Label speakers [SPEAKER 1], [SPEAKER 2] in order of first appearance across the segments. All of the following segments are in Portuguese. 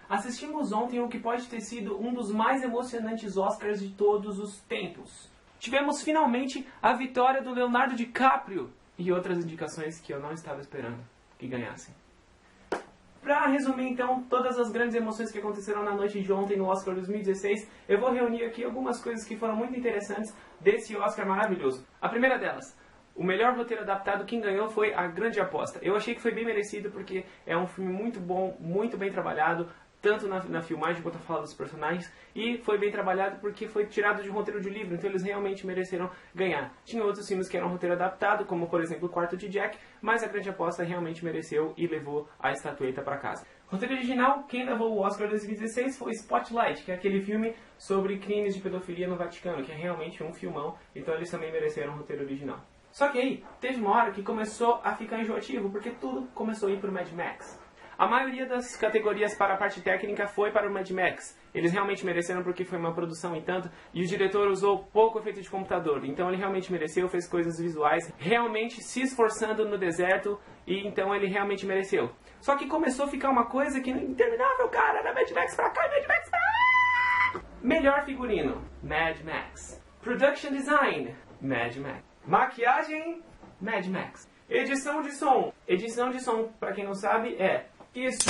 [SPEAKER 1] assistimos ontem o que pode ter sido um dos mais emocionantes Oscars de todos os tempos. Tivemos finalmente a vitória do Leonardo DiCaprio e outras indicações que eu não estava esperando que ganhassem. Para resumir então todas as grandes emoções que aconteceram na noite de ontem no Oscar 2016, eu vou reunir aqui algumas coisas que foram muito interessantes desse Oscar maravilhoso. A primeira delas, o melhor roteiro adaptado, quem ganhou foi A Grande Aposta. Eu achei que foi bem merecido porque é um filme muito bom, muito bem trabalhado, tanto na filmagem quanto a fala dos personagens, e foi bem trabalhado porque foi tirado de um roteiro de livro, então eles realmente mereceram ganhar. Tinha outros filmes que eram roteiro adaptado, como por exemplo O Quarto de Jack, mas A Grande Aposta realmente mereceu e levou a estatueta para casa. Roteiro original, quem levou o Oscar 2016 foi Spotlight, que é aquele filme sobre crimes de pedofilia no Vaticano, que é realmente um filmão, então eles também mereceram o roteiro original. Só que aí, teve uma hora que começou a ficar enjoativo, porque tudo começou a ir para o Mad Max. A maioria das categorias para a parte técnica foi para o Mad Max. Eles realmente mereceram porque foi uma produção e tanto, e o diretor usou pouco efeito de computador. Então ele realmente mereceu, fez coisas visuais, realmente se esforçando no deserto, e então ele realmente mereceu. Só que começou a ficar uma coisa que interminável, cara, era Mad Max pra cá e Mad Max pra lá. Melhor figurino, Mad Max. Production Design, Mad Max. Maquiagem, Mad Max. Edição de som. Edição de som, pra quem não sabe, é isso,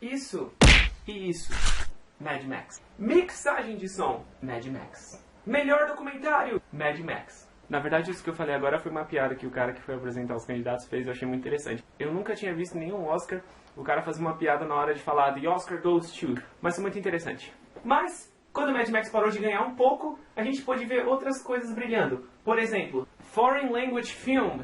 [SPEAKER 1] isso e isso. Mad Max. Mixagem de som. Mad Max. Melhor documentário. Mad Max. Na verdade, isso que eu falei agora foi uma piada que o cara que foi apresentar os candidatos fez. Eu achei muito interessante. Eu nunca tinha visto nenhum Oscar o cara fazer uma piada na hora de falar The Oscar goes to. Mas foi muito interessante. Mas, quando o Mad Max parou de ganhar um pouco, a gente pôde ver outras coisas brilhando. Por exemplo, Foreign Language Film,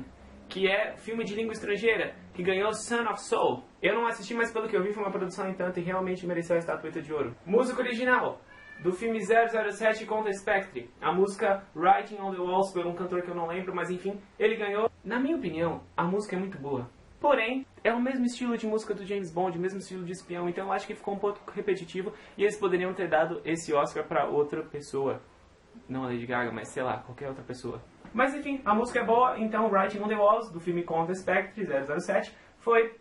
[SPEAKER 1] que é filme de língua estrangeira, que ganhou Son of Soul. Eu não assisti, mas pelo que eu vi foi uma produção em tanto e realmente mereceu a estatueta de ouro. Música original, do filme 007 contra Spectre. A música Writing on the Walls, por um cantor que eu não lembro, mas enfim, ele ganhou. Na minha opinião, a música é muito boa. Porém, é o mesmo estilo de música do James Bond, o mesmo estilo de espião, então eu acho que ficou um pouco repetitivo e eles poderiam ter dado esse Oscar para outra pessoa. Não a Lady Gaga, mas sei lá, qualquer outra pessoa. Mas enfim, a música é boa, então Writing on the Walls, do filme Contra Spectre 007, foi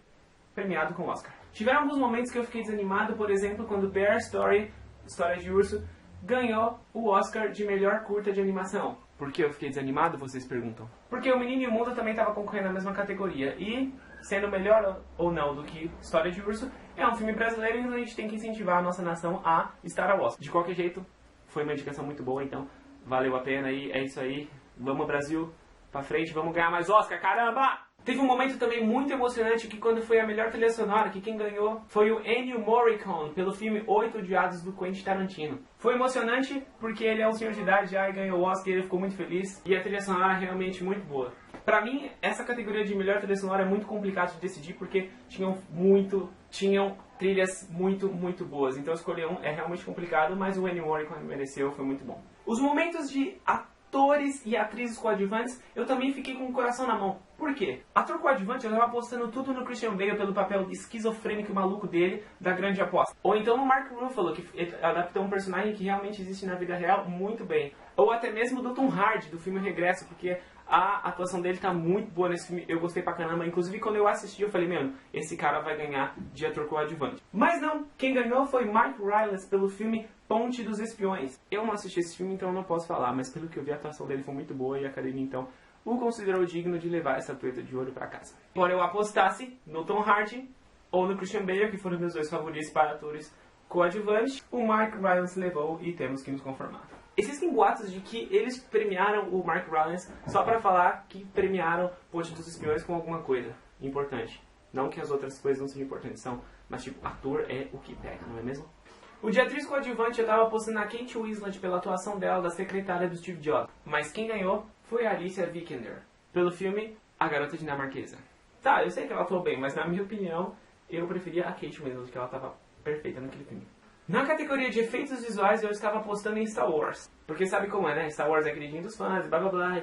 [SPEAKER 1] premiado com o Oscar. Tiveram alguns momentos que eu fiquei desanimado, por exemplo, quando Bear Story, História de Urso, ganhou o Oscar de melhor curta de animação. Por que eu fiquei desanimado, vocês perguntam? Porque O Menino e o Mundo também estava concorrendo na mesma categoria, e sendo melhor ou não do que História de Urso, é um filme brasileiro e a gente tem que incentivar a nossa nação a estar ao Oscar. De qualquer jeito, foi uma indicação muito boa, então valeu a pena e é isso aí. Vamos Brasil, pra frente, vamos ganhar mais Oscar, caramba! Teve um momento também muito emocionante que quando foi a melhor trilha sonora, que quem ganhou foi o Ennio Morricone, pelo filme 8 Odiados do Quentin Tarantino. Foi emocionante porque ele é um senhor de idade já e ganhou o Oscar e ele ficou muito feliz. E a trilha sonora é realmente muito boa. Pra mim, essa categoria de melhor trilha sonora é muito complicado de decidir porque tinham trilhas muito boas. Então escolher um é realmente complicado, mas o Ennio Morricone mereceu, foi muito bom. Os momentos de atores e atrizes coadjuvantes, eu também fiquei com o coração na mão. Por quê? Ator coadjuvante, eu tava apostando tudo no Christian Bale pelo papel esquizofrênico e maluco dele, da Grande Aposta. Ou então no Mark Ruffalo, que adaptou um personagem que realmente existe na vida real muito bem. Ou até mesmo do Tom Hardy, do filme Regresso, porque a atuação dele tá muito boa nesse filme, eu gostei pra caramba. Inclusive, quando eu assisti, eu falei, mano, esse cara vai ganhar de ator coadjuvante. Mas não, quem ganhou foi Mark Rylance pelo filme Ponte dos Espiões. Eu não assisti esse filme, então eu não posso falar, mas pelo que eu vi, a atuação dele foi muito boa e a academia, então, o considerou digno de levar essa estatueta de ouro pra casa. Embora eu apostasse no Tom Hardy ou no Christian Bale, que foram meus dois favoritos para atores coadjuvantes, o Mark Rylance levou e temos que nos conformar. Existem boatos de que eles premiaram o Mark Rylance só para falar que premiaram Ponte dos Espiões com alguma coisa importante. Não que as outras coisas não sejam importantes, são, mas tipo, ator é o que pega, não é mesmo? O de atriz coadjuvante eu tava apostando na Kate Winslet pela atuação dela da secretária do Steve Jobs. Mas quem ganhou foi a Alicia Vikander, pelo filme A Garota Dinamarquesa. Tá, eu sei que ela atuou bem, mas na minha opinião, eu preferia a Kate Winslet, que ela tava perfeita naquele filme. Na categoria de efeitos visuais, eu estava apostando em Star Wars. Porque sabe como é, né? Star Wars é queridinho dos fãs, blá blá blá,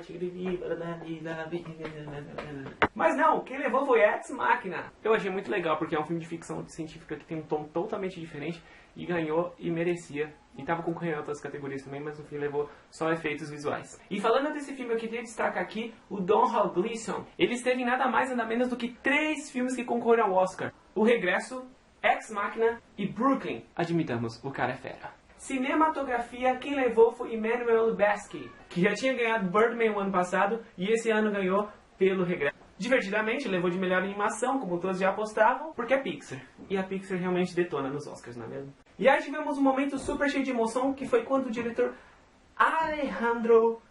[SPEAKER 1] mas não, quem levou foi Ex Machina. Eu achei muito legal, porque é um filme de ficção científica que tem um tom totalmente diferente e ganhou e merecia. E tava concorrendo em outras categorias também, mas no fim levou só efeitos visuais. E falando desse filme, eu queria destacar aqui o Domhnall Gleeson. Ele esteve em nada mais nada menos do que 3 filmes que concorreram ao Oscar. O Regresso, Ex Machina e Brooklyn. Admitamos, o cara é fera. Cinematografia, quem levou foi Emmanuel Lubezki, que já tinha ganhado Birdman o ano passado e esse ano ganhou pelo Regresso. Divertidamente, levou de melhor animação, como todos já apostavam, porque é Pixar. E a Pixar realmente detona nos Oscars, não é mesmo? E aí tivemos um momento super cheio de emoção, que foi quando o diretor Alejandro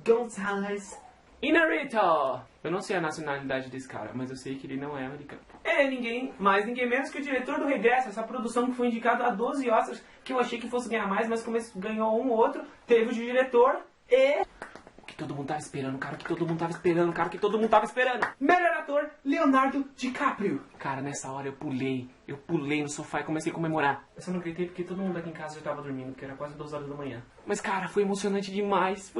[SPEAKER 1] González Iñárritu. Eu não sei a nacionalidade desse cara, mas eu sei que ele não é americano. É ninguém mais, ninguém menos que o diretor do Regresso, essa produção que foi indicada a 12 Oscars, que eu achei que fosse ganhar mais, mas como ganhou um ou outro, teve o de diretor e... O que todo mundo tava esperando, cara, o que todo mundo tava esperando, cara, o que todo mundo tava esperando. Melhor ator, Leonardo DiCaprio. Cara, nessa hora eu pulei no sofá e comecei a comemorar. Eu só não gritei porque todo mundo aqui em casa já tava dormindo, porque era quase 2 horas da manhã. Mas cara, foi emocionante demais,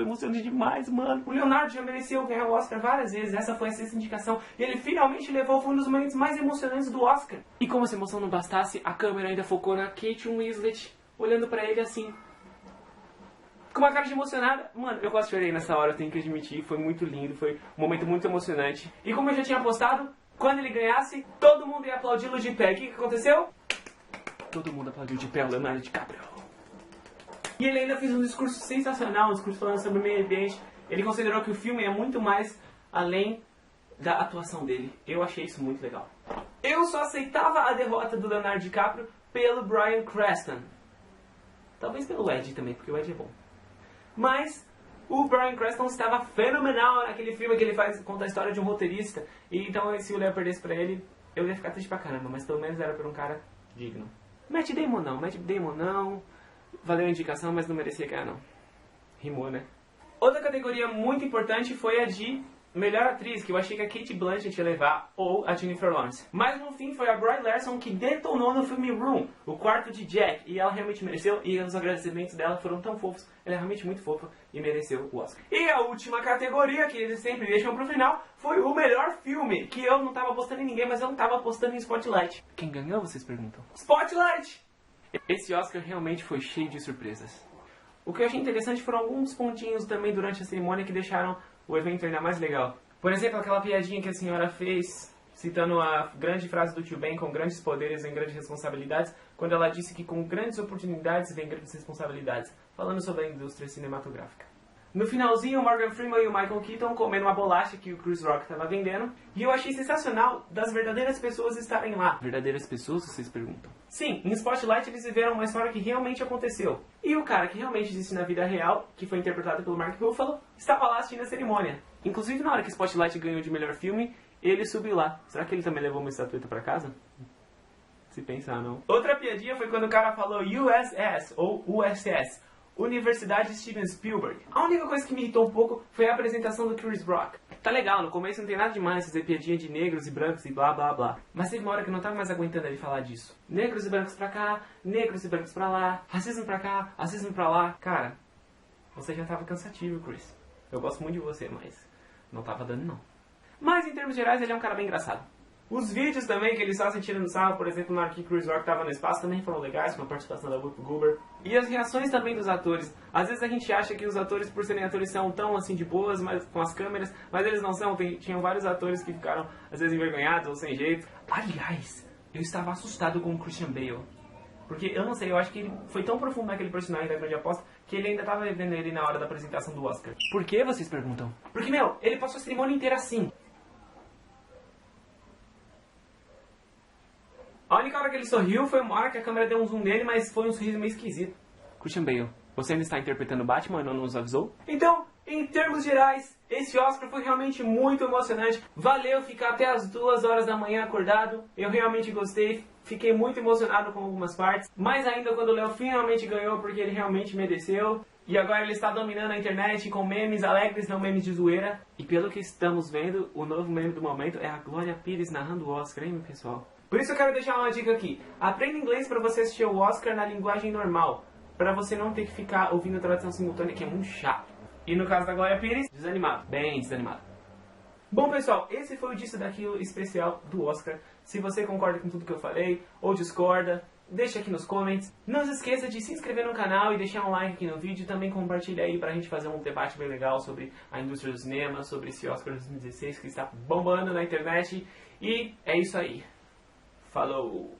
[SPEAKER 1] mano. O Leonardo já mereceu ganhar o Oscar várias vezes, essa foi a 6ª indicação. E ele finalmente levou, foi um dos momentos mais emocionantes do Oscar. E como se a emoção não bastasse, a câmera ainda focou na Kate Winslet, olhando pra ele assim... com uma cara de emocionada. Mano, eu quase chorei nessa hora, eu tenho que admitir. Foi muito lindo, foi um momento muito emocionante. E como eu já tinha apostado, quando ele ganhasse, todo mundo ia aplaudi-lo de pé. O que aconteceu? Todo mundo aplaudiu de pé o Leonardo DiCaprio. E ele ainda fez um discurso sensacional, um discurso falando sobre o meio ambiente. Ele considerou que o filme é muito mais além da atuação dele. Eu achei isso muito legal. Eu só aceitava a derrota do Leonardo DiCaprio pelo Bryan Cranston. Talvez pelo Ed também, porque o Ed é bom. Mas o Bryan Cranston estava fenomenal naquele filme que ele conta a história de um roteirista. E então se o Léo perdesse pra ele, eu ia ficar triste pra caramba, mas pelo menos era por um cara digno. Matt Damon não. Valeu a indicação, mas não merecia ganhar não. Rimou, né? Outra categoria muito importante foi a de melhor atriz, que eu achei que a Cate Blanchett ia levar, ou a Jennifer Lawrence. Mas no fim foi a Brie Larson que detonou no filme Room, o quarto de Jack, e ela realmente mereceu, e os agradecimentos dela foram tão fofos, ela é realmente muito fofa e mereceu o Oscar. E a última categoria, que eles sempre deixam pro final, foi o melhor filme, que eu não tava apostando em ninguém, mas eu não tava apostando em Spotlight. Quem ganhou, vocês perguntam? Spotlight! Esse Oscar realmente foi cheio de surpresas. O que eu achei interessante foram alguns pontinhos também durante a cerimônia que deixaram o evento ainda mais legal. Por exemplo, aquela piadinha que a senhora fez, citando a grande frase do Tio Ben, com grandes poderes vem grandes responsabilidades, quando ela disse que com grandes oportunidades vem grandes responsabilidades, falando sobre a indústria cinematográfica. No finalzinho, o Morgan Freeman e o Michael Keaton comendo uma bolacha que o Chris Rock estava vendendo, e eu achei sensacional das verdadeiras pessoas estarem lá. Verdadeiras pessoas, vocês perguntam? Sim, em Spotlight eles viveram uma história que realmente aconteceu. E o cara que realmente existe na vida real, que foi interpretado pelo Mark Ruffalo, estava lá assistindo a cerimônia. Inclusive na hora que Spotlight ganhou de melhor filme, ele subiu lá. Será que ele também levou uma estatueta pra casa? Se pensar, não. Outra piadinha foi quando o cara falou USS, ou USS. Universidade Steven Spielberg. A única coisa que me irritou um pouco foi a apresentação do Chris Rock. Tá legal, no começo não tem nada demais fazer piadinha de negros e brancos e blá blá blá. Mas teve uma hora que eu não tava mais aguentando ele falar disso. Negros e brancos pra cá, negros e brancos pra lá, racismo pra cá, racismo pra lá. Cara, você já tava cansativo, Chris. Eu gosto muito de você, mas não tava dando não. Mas em termos gerais ele é um cara bem engraçado. Os vídeos também que ele só sentindo no sarro, por exemplo, na hora que Chris Rock estava no espaço, também foram legais, com a participação da Whoopi Goldberg. E as reações também dos atores. Às vezes a gente acha que os atores, por serem atores, são tão assim de boas mas, com as câmeras, mas eles não são. Tinham vários atores que ficaram, às vezes, envergonhados ou sem jeito. Aliás, eu estava assustado com o Christian Bale. Porque, eu não sei, eu acho que ele foi tão profundo naquele personagem da Grande Aposta que ele ainda estava vendo ele na hora da apresentação do Oscar. Por que, vocês perguntam? Porque, meu, ele passou a cerimônia inteira assim. A única hora que ele sorriu foi uma hora que a câmera deu um zoom nele, mas foi um sorriso meio esquisito. Christian Bale, você ainda está interpretando Batman e não nos avisou? Então, em termos gerais, esse Oscar foi realmente muito emocionante. Valeu ficar até as 2 horas da manhã acordado. Eu realmente gostei, fiquei muito emocionado com algumas partes. Mais ainda quando o Léo finalmente ganhou, porque ele realmente mereceu. E agora ele está dominando a internet com memes alegres, não memes de zoeira. E pelo que estamos vendo, o novo meme do momento é a Glória Pires narrando o Oscar, hein, pessoal? Por isso eu quero deixar uma dica aqui. Aprenda inglês para você assistir o Oscar na linguagem normal. Para você não ter que ficar ouvindo a tradução simultânea, que é muito chato. E no caso da Glória Pires, desanimado. Bem desanimado. Bom, pessoal, esse foi o Disso Daquilo especial do Oscar. Se você concorda com tudo que eu falei, ou discorda, deixa aqui nos comments. Não se esqueça de se inscrever no canal e deixar um like aqui no vídeo. Também compartilha aí pra gente fazer um debate bem legal sobre a indústria do cinema, sobre esse Oscar 2016 que está bombando na internet. E é isso aí. Falou!